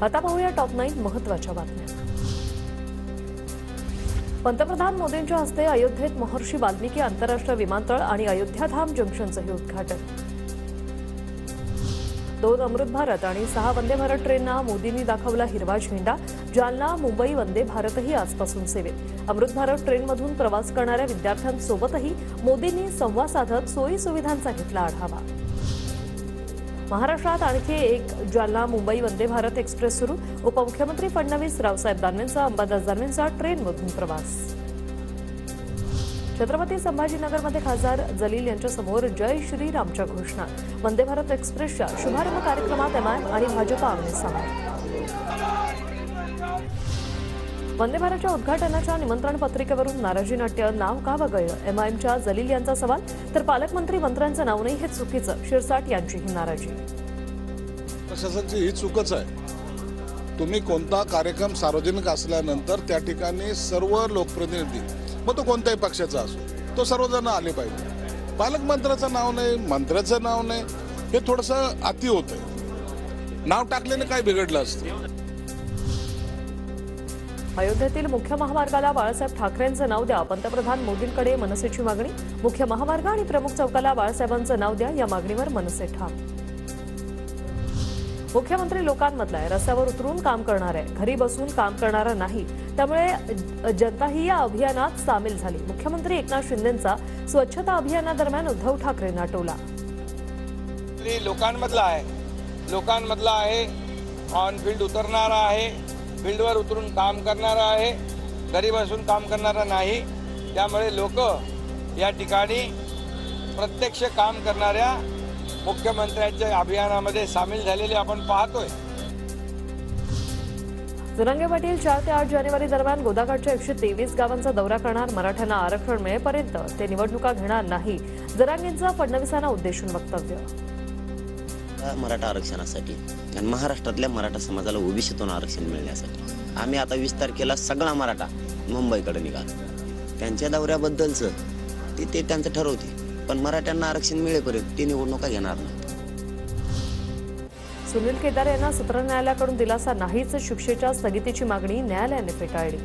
आता पाहूया टॉप 9 महत्त्वाच्या बातम्या। पंतप्रधान मोदींच्या हस्ते अयोध्येत महर्षी वाल्मिकी आंतरराष्ट्रीय विमानतळ आणि अयोध्याधाम जंक्शनचे उद्घाटन। 2 अमृत भारत आणि 6 वंदे भारत ट्रेनना मोदींनी दाखवला हिरवा झेंडा। जालना मुंबई वंदे भारतही आजपासून सेवेत। अमृत भारत ट्रेनमधून प्रवास करणाऱ्या विद्यार्थ्यांसोबतही मोदींनी संवाद साधत सोयी सुविधांचा घेतला आढावा। महाराष्ट्रात आणखी एक जालना मुंबई वंदे भारत एक्सप्रेस सुरू। उपमुख्यमंत्री फडणवीस, रावसाहेब दानवेंचा अंबादास दानवेंचा ट्रेनमधून प्रवास। छत्रपती संभाजीनगरमध्ये खासदार जलील यांच्या समोर जय श्रीरामच्या घोषणा। वंदे भारत एक्सप्रेसच्या शुभारंभ कार्यक्रमात एमआयएम आणि भाजपा आमने-सामने। वंदे भारतच्या उद्घाटनाच्या निमंत्रण पत्रिकेवरून नाराजी नाट्य, नाव का वगळलं? एमआयएमच्या जलील यांचा सवाल, तर पालकमंत्री मंत्र्यांचं नाव नाही हे चुकीचं, शिरसाट यांचीही नाराजी। प्रशासनाची ही चूकच आहे। तुम्ही कोणता कार्यक्रम सार्वजनिक असल्यानंतर त्या ठिकाणी सर्व लोकप्रतिनिधी, मग तो कोणत्याही पक्षाचा असो, तो सर्वजण आले पाहिजे। पालकमंत्र्याचं नाव नाही, मंत्र्याचं नाव नाही, हे थोडंसं अति होतंय। नाव टाकल्याने काय बिघडलं असतं? अयोध्येतील मुख्य महामार्गाला बाळासाहेब ठाकरेंचं नाव द्या, पंतप्रधान मोदींकडे मनसेची मागणी। मुख्य महामार्ग आणि प्रमुख चौकाला बाळासाहेबांचं नाव द्या, या मागणीवर मनसे ठाम। मुख्यमंत्री लोकांमधला आहे, रस्त्यावर उतरून काम करणार आहे, घरी बसून काम करणारा नाही, त्यामुळे जनताही या अभियानात सामील झाली। मुख्यमंत्री एकनाथ शिंदेंचा स्वच्छता अभियानादरम्यान उद्धव ठाकरेंना टोला। लोकांमधला आहे, ऑन फील्ड उतरणारा आहे, फील्डवर उतरून काम करणारा आहे, घरी बसून काम करणारा नाही। त्यामुळे लोक या ठिकाणी प्रत्यक्ष काम करणाऱ्या मुख्यमंत्र्यांच्या अभियानामध्ये सामील झालेले आपण पाहतोय। जरांगे पाटील 4 ते 8 जानेवारी दरम्यान गोदाकाठच्या 123 गावांचा दौरा करणार। मराठ्यांना आरक्षण मिळेपर्यंत ते निवडणुका घेणार नाही, जरांगेंचा फडणवीसांना उद्देशून वक्तव्य। मराठा आरक्षणासाठी आणि महाराष्ट्रातल्या मराठा समाजाला ओबीसीतून आरक्षण मिळण्यासाठी आम्ही आता 20 तारखेला सगळा मराठा मुंबईकडे निघालो। त्यांच्या दौऱ्याबद्दलचं ते त्यांचं ठरवते, पण मराठ्यांना आरक्षण मिळेपर्यंत ते निवडणुका घेणार नाहीत। सुनील केदार यांना सत्र न्यायालयाकडून दिलासा नाहीच, शिक्षेच्या स्थगितीची मागणी न्यायालयाने फेटाळली।